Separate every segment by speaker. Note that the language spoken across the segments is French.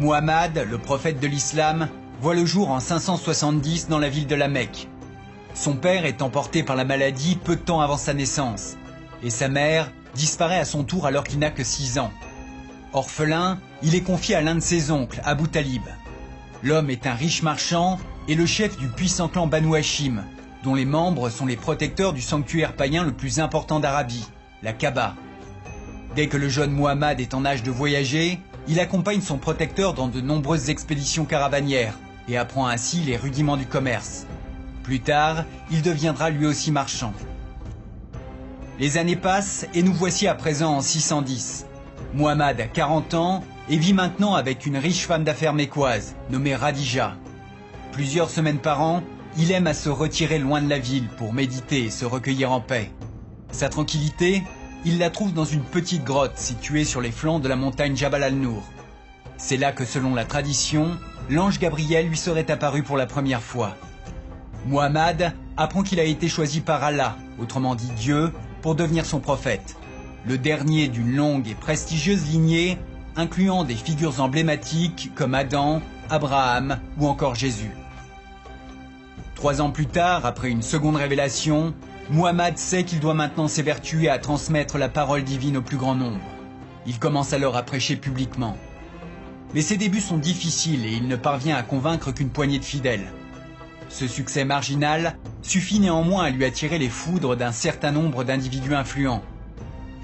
Speaker 1: Muhammad, le prophète de l'islam, voit le jour en 570 dans la ville de la Mecque. Son père est emporté par la maladie peu de temps avant sa naissance, et sa mère disparaît à son tour alors qu'il n'a que 6 ans. Orphelin, il est confié à l'un de ses oncles, Abu Talib. L'homme est un riche marchand et le chef du puissant clan Banu Hashim, dont les membres sont les protecteurs du sanctuaire païen le plus important d'Arabie, la Kaaba. Dès que le jeune Muhammad est en âge de voyager, il accompagne son protecteur dans de nombreuses expéditions caravanières et apprend ainsi les rudiments du commerce. Plus tard, il deviendra lui aussi marchand. Les années passent et nous voici à présent en 610. Muhammad a 40 ans et vit maintenant avec une riche femme d'affaires mécoise, nommée Radija. Plusieurs semaines par an, il aime à se retirer loin de la ville pour méditer et se recueillir en paix. Sa tranquillité, il la trouve dans une petite grotte située sur les flancs de la montagne Jabal al-Nour. C'est là que, selon la tradition, l'ange Gabriel lui serait apparu pour la première fois. Muhammad apprend qu'il a été choisi par Allah, autrement dit Dieu, pour devenir son prophète, le dernier d'une longue et prestigieuse lignée, incluant des figures emblématiques comme Adam, Abraham ou encore Jésus. 3 ans plus tard, après une seconde révélation, Muhammad sait qu'il doit maintenant s'évertuer à transmettre la parole divine au plus grand nombre. Il commence alors à prêcher publiquement. Mais ses débuts sont difficiles et il ne parvient à convaincre qu'une poignée de fidèles. Ce succès marginal suffit néanmoins à lui attirer les foudres d'un certain nombre d'individus influents.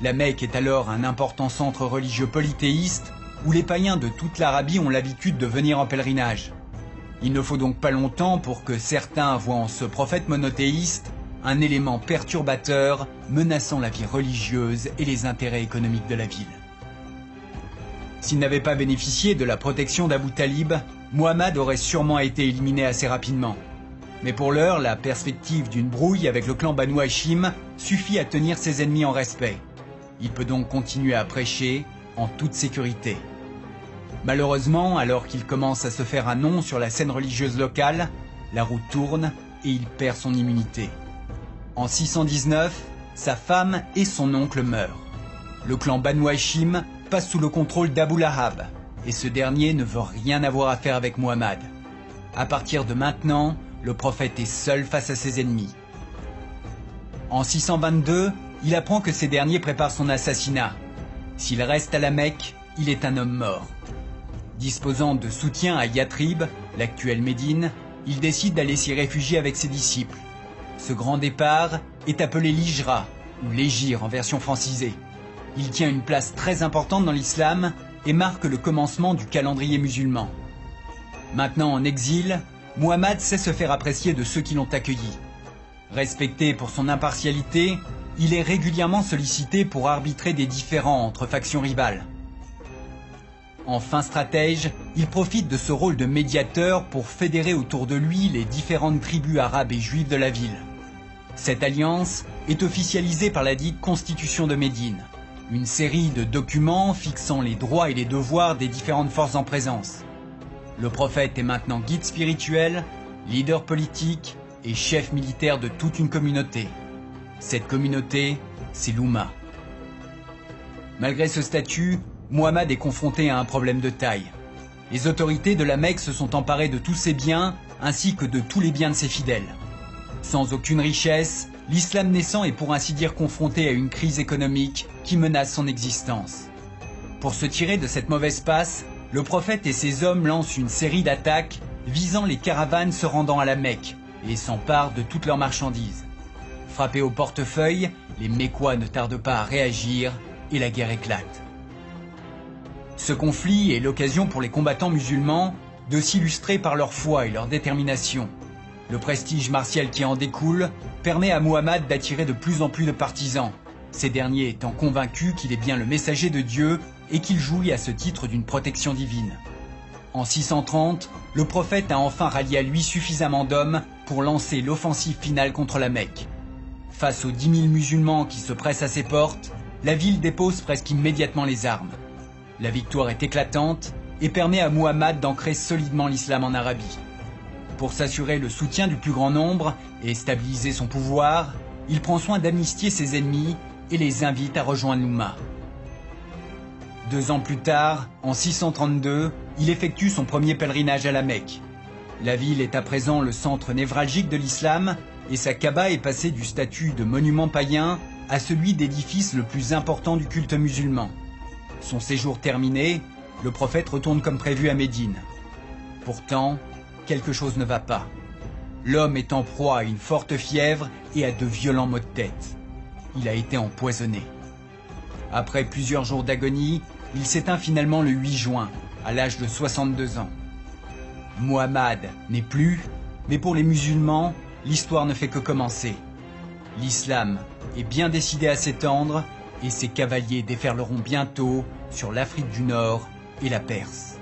Speaker 1: La Mecque est alors un important centre religieux polythéiste où les païens de toute l'Arabie ont l'habitude de venir en pèlerinage. Il ne faut donc pas longtemps pour que certains voient en ce prophète monothéiste un élément perturbateur menaçant la vie religieuse et les intérêts économiques de la ville. S'il n'avait pas bénéficié de la protection d'Abu Talib, Muhammad aurait sûrement été éliminé assez rapidement. Mais pour l'heure, la perspective d'une brouille avec le clan Banu Hashim suffit à tenir ses ennemis en respect. Il peut donc continuer à prêcher en toute sécurité. Malheureusement, alors qu'il commence à se faire un nom sur la scène religieuse locale, la roue tourne et il perd son immunité. En 619, sa femme et son oncle meurent. Le clan Banu Hashim passe sous le contrôle d'Abu Lahab, et ce dernier ne veut rien avoir à faire avec Muhammad. À partir de maintenant, le prophète est seul face à ses ennemis. En 622, il apprend que ces derniers préparent son assassinat. S'il reste à la Mecque, il est un homme mort. Disposant de soutien à Yathrib, l'actuelle Médine, il décide d'aller s'y réfugier avec ses disciples. Ce grand départ est appelé l'Hijra, ou l'Hégire en version francisée. Il tient une place très importante dans l'islam et marque le commencement du calendrier musulman. Maintenant en exil, Muhammad sait se faire apprécier de ceux qui l'ont accueilli. Respecté pour son impartialité, il est régulièrement sollicité pour arbitrer des différends entre factions rivales. En fin stratège, il profite de ce rôle de médiateur pour fédérer autour de lui les différentes tribus arabes et juives de la ville. Cette alliance est officialisée par la dite Constitution de Médine, une série de documents fixant les droits et les devoirs des différentes forces en présence. Le prophète est maintenant guide spirituel, leader politique et chef militaire de toute une communauté. Cette communauté, c'est l'Oumma. Malgré ce statut, Muhammad est confronté à un problème de taille. Les autorités de la Mecque se sont emparées de tous ses biens ainsi que de tous les biens de ses fidèles. Sans aucune richesse, l'islam naissant est pour ainsi dire confronté à une crise économique qui menace son existence. Pour se tirer de cette mauvaise passe, le prophète et ses hommes lancent une série d'attaques visant les caravanes se rendant à la Mecque et s'emparent de toutes leurs marchandises. Frappés au portefeuille, les Mécois ne tardent pas à réagir et la guerre éclate. Ce conflit est l'occasion pour les combattants musulmans de s'illustrer par leur foi et leur détermination. Le prestige martial qui en découle permet à Muhammad d'attirer de plus en plus de partisans, ces derniers étant convaincus qu'il est bien le messager de Dieu et qu'il jouit à ce titre d'une protection divine. En 630, le prophète a enfin rallié à lui suffisamment d'hommes pour lancer l'offensive finale contre la Mecque. Face aux 10 000 musulmans qui se pressent à ses portes, la ville dépose presque immédiatement les armes. La victoire est éclatante et permet à Muhammad d'ancrer solidement l'islam en Arabie. Pour s'assurer le soutien du plus grand nombre et stabiliser son pouvoir, il prend soin d'amnistier ses ennemis et les invite à rejoindre l'Oumma. 2 ans plus tard, en 632, il effectue son premier pèlerinage à la Mecque. La ville est à présent le centre névralgique de l'islam et sa Kaaba est passée du statut de monument païen à celui d'édifice le plus important du culte musulman. Son séjour terminé, le prophète retourne comme prévu à Médine. Pourtant, quelque chose ne va pas. L'homme est en proie à une forte fièvre et à de violents maux de tête. Il a été empoisonné. Après plusieurs jours d'agonie, il s'éteint finalement le 8 juin, à l'âge de 62 ans. Muhammad n'est plus, mais pour les musulmans, l'histoire ne fait que commencer. L'islam est bien décidé à s'étendre et ses cavaliers déferleront bientôt sur l'Afrique du Nord et la Perse.